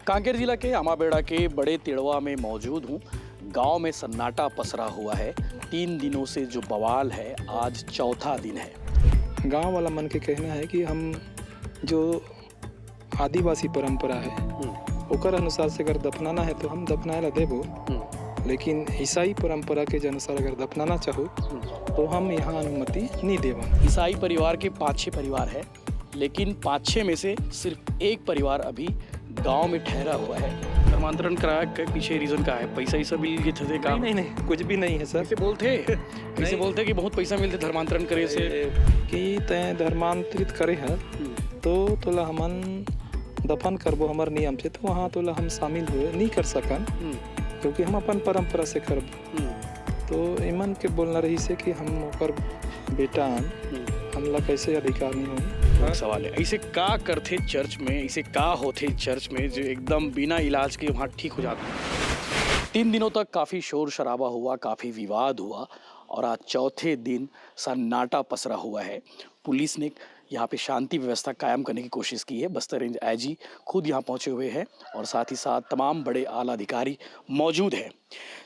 कांकेर जिला के आमाबेड़ा के बड़े तिड़वा में मौजूद हूँ। गांव में सन्नाटा पसरा हुआ है। 3 दिनों से जो बवाल है, आज चौथा दिन है। गांव वाला मन के कहना है कि हम जो आदिवासी परंपरा है ओकर अनुसार से अगर दफनाना है तो हम दफनाए ला देबो, लेकिन ईसाई परंपरा के अनुसार अगर दफनाना चाहो तो हम यहाँ अनुमति नहीं देवा। ईसाई परिवार के 5-6 परिवार है, लेकिन 5-6 में से सिर्फ एक परिवार अभी गांव में ठहरा हुआ है। धर्मांतरण कराया के पीछे रीजन का है? पैसा ही मिल गए थे का? नहीं, कुछ भी नहीं है सर। ऐसे बोलते कि बहुत पैसा मिलते धर्मांतरण करे से कि तय धर्मांतरित करे है तो तोला हमन दफन करबो हमर नियम से, तो वहाँ तोला हम शामिल हुए नहीं कर सकन, क्योंकि हम अपन परंपरा से करबो। तो इमन के बोलना रही से कि हम ओकर बेटा हमला कैसे अधिकार नहीं होगी। सवाल है, ऐसे का करते चर्च में, ऐसे का होते चर्च में जो एकदम बिना इलाज के वहाँ ठीक हो जाता है। 3 दिनों तक काफ़ी शोर शराबा हुआ, काफ़ी विवाद हुआ और आज चौथे दिन सन्नाटा पसरा हुआ है। पुलिस ने यहाँ पे शांति व्यवस्था कायम करने की कोशिश की है। बस्तर रेंज आईजी खुद यहाँ पहुँचे हुए हैं और साथ ही साथ तमाम बड़े आला अधिकारी मौजूद हैं।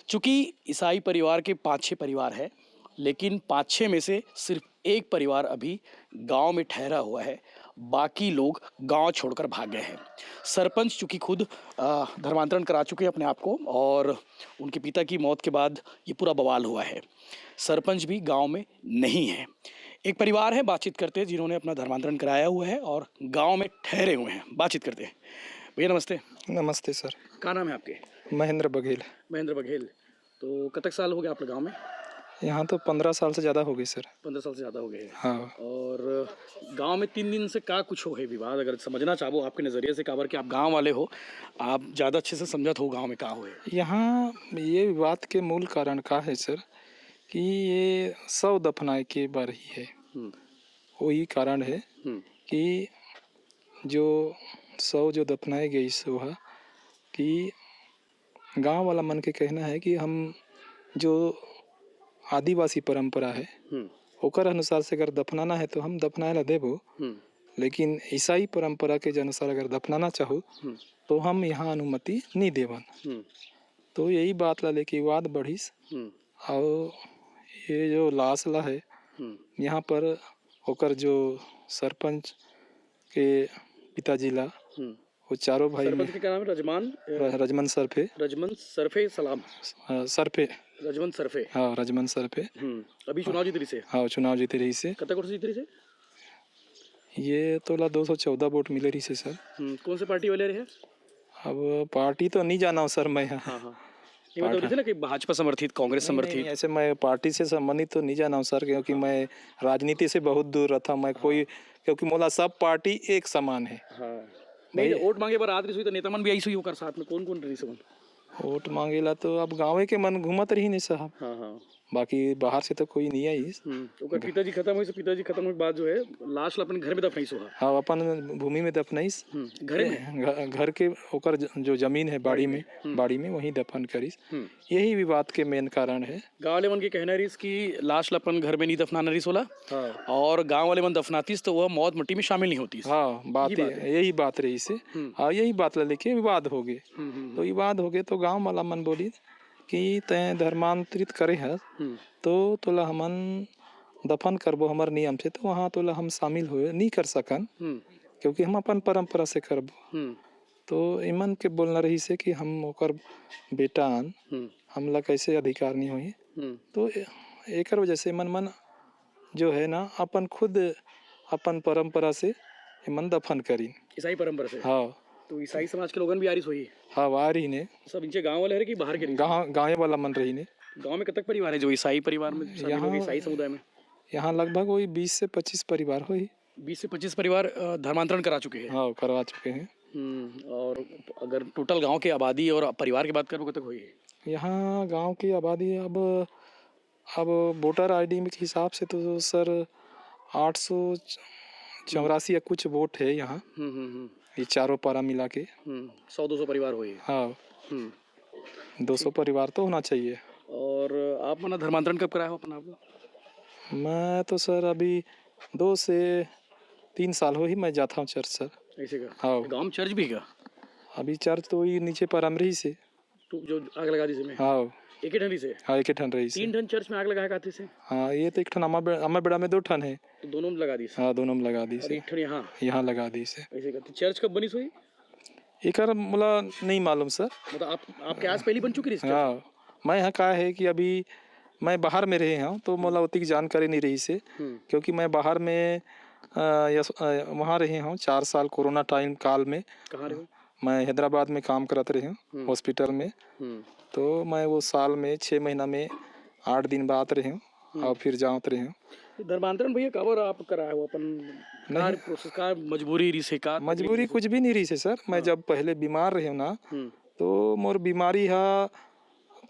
चूँकि ईसाई परिवार के 5-6 परिवार है, लेकिन 5-6 में से सिर्फ एक परिवार अभी गांव में ठहरा हुआ है। बाकी लोग गांव छोड़कर भाग गए हैं। सरपंच चूँकि खुद धर्मांतरण करा चुके हैं अपने आप को, और उनके पिता की मौत के बाद ये पूरा बवाल हुआ है। सरपंच भी गांव में नहीं है। एक परिवार है, बातचीत करते हैं, जिन्होंने अपना धर्मांतरण कराया हुआ है और गाँव में ठहरे हुए हैं। बातचीत करते हैं। भैया नमस्ते। नमस्ते सर। क्या नाम है आपके? महेंद्र बघेल। महेंद्र बघेल। तो कतक साल हो गया आपके गाँव में? यहाँ तो 15 साल से ज़्यादा हो गई सर। 15 साल से ज़्यादा हो गए। हाँ। और गांव में 3 दिन से का कुछ हो है विवाद? अगर समझना चाहो आपके नज़रिए से, काबर कि आप गांव वाले हो, आप ज़्यादा अच्छे से समझत हो गांव में का हो है। यहाँ ये विवाद के मूल कारण का है सर कि ये शव दफनाए के बार ही है। वही कारण है कि जो शव जो दफनाए गई सो है कि गांव वाला मन के कहना है कि हम जो आदिवासी परंपरा है ओकर अनुसार से अगर दफनाना है तो हम दफनाए ला देबो, लेकिन ईसाई परंपरा के अनुसार अगर दफनाना चाहो तो हम यहाँ अनुमति नहीं देवन। तो यही बात ला लेके विवाद बढ़िस और ये जो लाश ला है यहाँ पर ओकर जो सरपंच के पिताजी ला वो चारों भाई सरपंच के क्या नाम है? रजमन सरफे। रजमन सरफे सलाम। सरफे। रजमन सरफे। हाँ, रजमन सरफे। अभी चुनाव जीत रही से? हाँ, चुनाव जीते रही से। कतक वर्ष जीत रही से? ये तोला 214 वोट मिले रही से सर। कौन से पार्टी वाले रहे? अब पार्टी तो नहीं जाना हूँ सर मैं। हाँ। ये मतलब थे ना कि भाजपा समर्थित, कांग्रेस समर्थित? ऐसे मैं पार्टी से संबंधित तो नहीं जाना हूँ सर, क्योंकि मैं राजनीति से बहुत दूर रहता मैं कोई, क्योंकि मोला सब पार्टी एक समान है। नहीं, वोट मांगे पर आदमी सुई तो नेता मन भी आई सुई होकर साथ में कौन रही सब? वोट मांगेला तो अब गाँव के मन घूमत रही नहीं साहब। हाँ। बाकी बाहर से तो कोई नहीं आई। पिताजी खत्म हुई, पिताजी खत्म होने के बाद जो है लाश अपने घर में दफनाई सो। हाँ, अपन भूमि में दफनाइस। घर के ओकर जो जमीन है बाड़ी में वहीं दफन करिस। यही विवाद के मेन कारण है। गाँव वाले मन के कहना रही कि लाश अपन घर में नहीं दफनाना रही सोला, और गाँव वाले मन दफनातीस तो वह मौत मिट्टी में शामिल नहीं होती। हाँ, बात यही बात रही से। हाँ, यही बात लेके विवाद हो गए। तो विवाद हो गए तो गाँव वाला मन बोली कि तय धर्मांतरित करे है तो तोला हमन दफन करबो हमर नियम से, तो वहाँ तोला हम शामिल हुए नहीं कर सकन, क्योंकि हम अपन परंपरा से करबो। तो इमन के बोलना रही से कि हम ओकर बेटा हमला कैसे अधिकार नहीं होई। तो एक वजह से मन जो है ना अपन खुद अपन परंपरा से मन दफन करी। ईसाई परंपरा से? हाँ। तो ईसाई समाज के लोगन भी आ रही सोई? हाँ, आ रही ने सब। इनके गांव वाले है कि बाहर के? गाँव वाला मन रही ने। गांव में कतक परिवार है जो ईसाई परिवार में शामिल हो गए? ईसाई समुदाय में यहाँ लगभग वही 20 से 25 परिवार हुई। 20 से 25 परिवार धर्मांतरण करा चुके हैं? हाँ, करवा चुके हैं। और अगर टोटल गांव की आबादी और परिवार की बात करो कतक हुई है? यहाँ गांव की आबादी अब वोटर आईडी के हिसाब से तो सर 884 या कुछ वोट है यहाँ। ये चारों पारा मिला के 100-200 परिवार हुए। हाँ, 200 परिवार तो होना चाहिए। और आप मना धर्मांतरण कब कराया हो अपना आपको? मैं तो सर अभी 2 से 3 साल हो ही मैं जाता हूँ चर्च सर। ऐसे का? हाँ। गाँव में चर्च भी का? अभी चर्च तो वही नीचे प्राइमरी से। तो जो आग लगा दी इसमें हाँ एक ही ठंडी से हाँ, एक ही ठन रही से। 3 टन चर्च में आग लगाया काथे से? हाँ, ये तो एक ठन अम्मा बेड़ा में 2 ठन है। तो दोनों में लगा दी से? हाँ, दोनों में लगा दी और से। एक ठन यहाँ लगा दी से। ऐसे करते। चर्च कब बनी सोई? एक मुला नहीं मालूम सर। मतलब आपके आस पहली बन चुकी थी इस चर्च? हाँ, मैं यहाँ कहा है कि अभी मैं बाहर में रहे हूँ तो मोला उतनी जानकारी नहीं रही से, क्योंकि मैं बाहर में वहाँ रहे हूँ 4 साल कोरोना टाइम काल में। कहाँ रहे हो? मैं हैदराबाद में काम करते रहे हूँ हॉस्पिटल में। तो मैं वो साल में 6 महीना में 8 दिन बाद रहे हूँ और फिर जाते रहे हूँ। धर्मांतरण भैया कबर आप कराया हो अपन? नहीं प्रोसेस का मजबूरी रही से का? मजबूरी कुछ भी नहीं रही से सर। मैं जब पहले बीमार रहे ना तो मोर बीमारी हा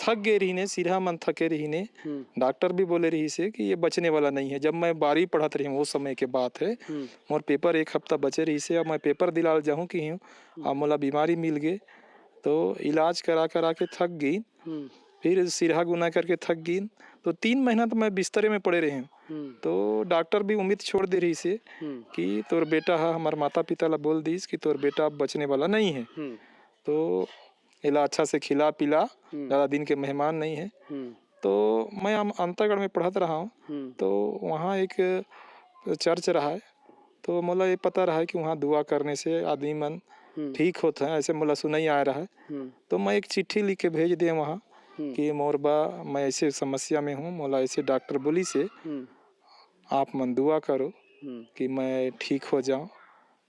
थक गए रही ने, सिरहा मन थके रही ने। डॉक्टर भी बोले रही से कि ये बचने वाला नहीं है। जब मैं 12 पढ़त रही हूँ वो समय के बात है, मोर पेपर 1 हफ्ता बचे रही से। अब मैं पेपर दिलाल जाऊँ कि हूँ अब मोला बीमारी मिल गए तो इलाज करा के थक गई। फिर सिरहा गुना करके थक गई तो 3 महीना तो मैं बिस्तरे में पड़े रहे हूँ। तो डॉक्टर भी उम्मीद छोड़ दे रही से कि तोर बेटा है, हमारे माता पिता ला बोल दीस कि तोर बेटा अब बचने वाला नहीं है। तो इला अच्छा से खिला पिला, ज़्यादा दिन के मेहमान नहीं है। तो मैं अंतागढ़ में पढ़त रहा हूँ तो वहाँ एक चर्च रहा है। तो मोला ये पता रहा है कि वहाँ दुआ करने से आदमी मन ठीक होता है, ऐसे मोला सुनाई आ रहा है। तो मैं एक चिट्ठी लिख के भेज दिए वहाँ कि मोरबा मैं ऐसे समस्या में हूँ, मोला ऐसे डॉक्टर बोली से आप मन दुआ करो कि मैं ठीक हो जाऊँ।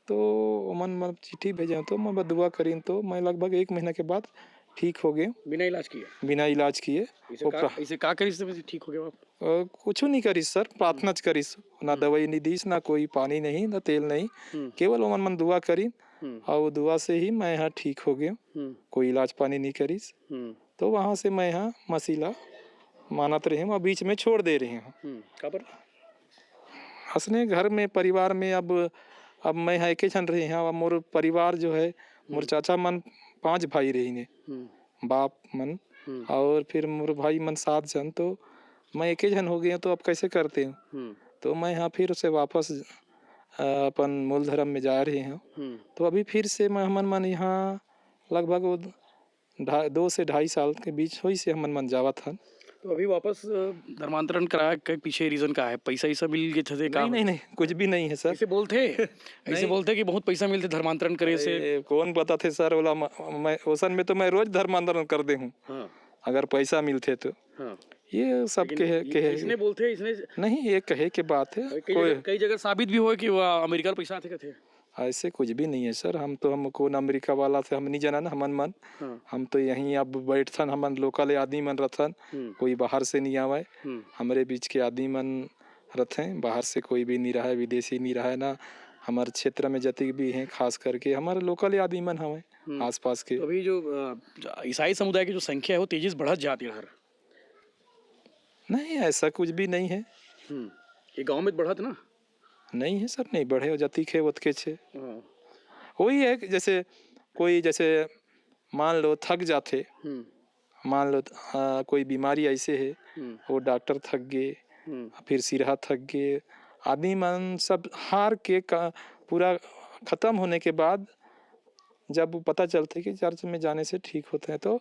तो मन चिट्ठी भेजा तो मैं दुआ करीन तो मैं लगभग 1 महीना के बाद ठीक हो गए बिना इलाज किए? बिना इलाज किए। इसे का करिस तो ठीक हो गया आप? कुछ नहीं करिस सर, प्रार्थना करिस, ना दवाई नहीं दीस, ना कोई पानी नहीं, ना तेल नहीं, केवल मन दुआ करी और दुआ से ही मैं यहाँ ठीक हो गया। कोई इलाज पानी नहीं करिस। तो वहाँ से मैं यहाँ मसीला मानत रहे हूँ, बीच में छोड़ दे रहे हूँ। हंसने घर में परिवार में अब मैं यहाँ एक जन रहे हैं। अब मोर परिवार जो है, मोर चाचा मन 5 भाई रही ने, बाप मन और फिर मोर भाई मन 7 जन। तो मैं एक जन हो गया तो अब कैसे करते हूँ। तो मैं यहाँ फिर से वापस अपन मूल धर्म में जा रहे हैं। तो अभी फिर से मैं हमन मन यहाँ लगभग 2 से 2.5 साल के बीच हुई से हमन मन जावत हन। तो अभी वापस धर्मांतरण कराया के पीछे रीजन का है? पैसा ऐसा मिल गए थे का? नहीं, कुछ भी नहीं है सर। ऐसे बोलते कि बहुत पैसा मिलते धर्मांतरण करे से। कौन बताते सर वाला, मैं ओसन में तो मैं रोज धर्मांतरण कर दे हूँ। अगर पैसा मिलते तो ये सब इसने बोलते इसने नहीं, ये कहे के बात है। कई जगह साबित भी हो कि वह अमेरिका का पैसा आते थे। ऐसे कुछ भी नहीं है सर। हम कौन अमेरिका वाला से हम नहीं जाना ना, हमन मन हम तो यहीं अब बैठथन, हमन लोकल आदमी मन रथन, कोई बाहर से नहीं आवे। हमारे बीच के आदमी मन रथे, बाहर से कोई भी नहीं रहा है, विदेशी नहीं रहा है ना। हमारे क्षेत्र में जति भी हैं, खास करके हमारे लोकल आदमी मन हवे आसपास के। तो अभी जो ईसाई समुदाय की जो संख्या है वो तेजी से बढ़त जाती है। नहीं, ऐसा कुछ भी नहीं है। ये गांव में बढ़त ना नहीं है सर, नहीं बढ़े हो जाती खे उतके छे। वही है कि जैसे मान लो थक जाते, मान लो कोई बीमारी ऐसे है, वो डॉक्टर थक गए, फिर सिरहा थक गए, आदमी मन सब हार के पूरा खत्म होने के बाद जब पता चलता है कि चर्च में जाने से ठीक होते हैं तो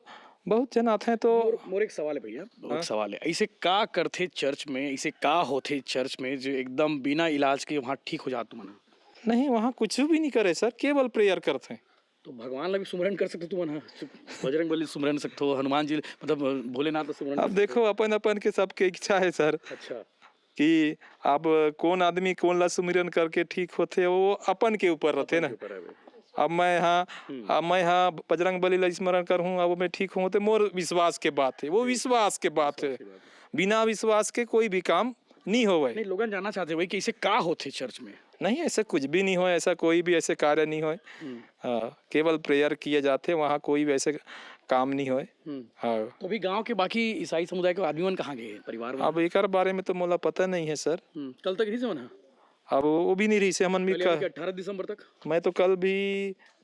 बहुत जन आते हैं। तो मोर एक सवाल है भैया, एक सवाल है, ऐसे का करते चर्च में, ऐसे का होते चर्च में जो एकदम बिना इलाज के वहाँ ठीक हो जाते मना? नहीं, वहाँ कुछ भी नहीं करे सर, केवल प्रेयर करते हैं। तो भगवान ला भी सुमरन कर सकते तुम, बजरंग बली सुमरन सकते हो, हनुमान जी मतलब भोलेनाथ सुमरन। अब देखो अपन के सबके इच्छा है सर। अच्छा, कि अब कौन आदमी कौन ला सुमिरन करके ठीक होते वो अपन के ऊपर रहते ना। अब मैं यहाँ बजरंग बली ला स्मरण करूँ, अब मैं ठीक हूँ तो मोर विश्वास के बात है, वो विश्वास के बात है। बिना विश्वास के कोई भी काम नहीं हो। नहीं, लोग जानना चाहते भाई कि इसे का होते चर्च में? नहीं, ऐसा कुछ भी नहीं हो, ऐसा कोई भी ऐसे कार्य नहीं हो। केवल प्रेयर किए जाते, वहाँ कोई भी ऐसे काम नहीं होए। तो अभी गांव के बाकी ईसाई समुदाय के आदमी कहाँ गए परिवार में? अब एक बारे में तो मोला पता नहीं है सर। कल तक रही से अब वो भी नहीं रही से हमन 18 दिसंबर तक। मैं तो कल भी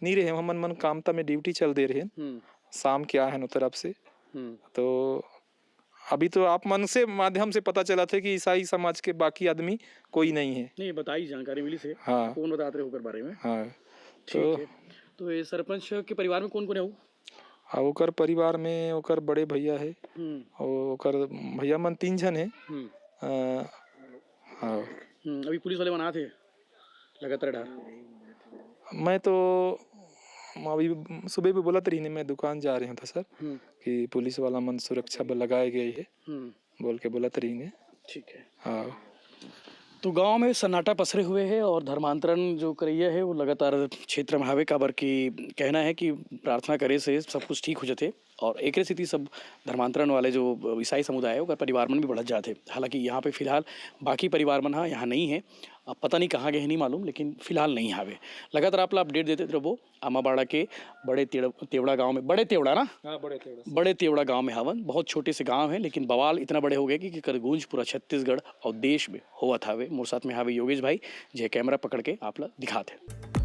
नहीं रहे, हमन मन कामता में ड्यूटी चल दे रहे शाम के आए हैं तरफ से। तो अभी तो आप मन से माध्यम से पता चला था कि ईसाई समाज के बाकी आदमी कोई नहीं है। नहीं, बताई जानकारी मिली से। हाँ, कौन बताते रहे बारे में। हाँ, तो तो ये सरपंच के परिवार में कौन कौन है वो? आ ओकर परिवार में ओकर बड़े भैया है और ओकर भैया मन 3 जन है। हाँ अभी पुलिस वाले बना थे लगातार डर। मैं तो अभी सुबह भी बोला तरी ने मैं दुकान जा रहा था सर कि पुलिस वाला मन सुरक्षा बल लगाए गए है बोल के बोला तरी ने। ठीक है। हाँ तो गांव में सन्नाटा पसरे हुए है और धर्मांतरण जो करिए है वो लगातार क्षेत्र में हवे काबर की कहना है कि प्रार्थना करे से सब कुछ ठीक हो जाते और एक स्थिति सब धर्मांतरण वाले जो ईसाई समुदाय है वो परिवार मन भी बढ़त जाते। हालांकि यहाँ पे फिलहाल बाकी परिवार मन यहाँ नहीं है, अब पता नहीं कहाँ गए नहीं मालूम, लेकिन फिलहाल नहीं हावे। लगातार आप अपडेट देते रहो। आमाबाड़ा के बड़े तेवड़ा गांव में, बड़े तेवड़ा ना, हाँ बड़े तेवड़ा गांव में हवन। बहुत छोटे से गांव है लेकिन बवाल इतना बड़े हो गए कि गूंज पूरा छत्तीसगढ़ और देश में हुआ था। मोर साथ में हावे योगेश भाई जो कैमरा पकड़ के आप ला दिखाते।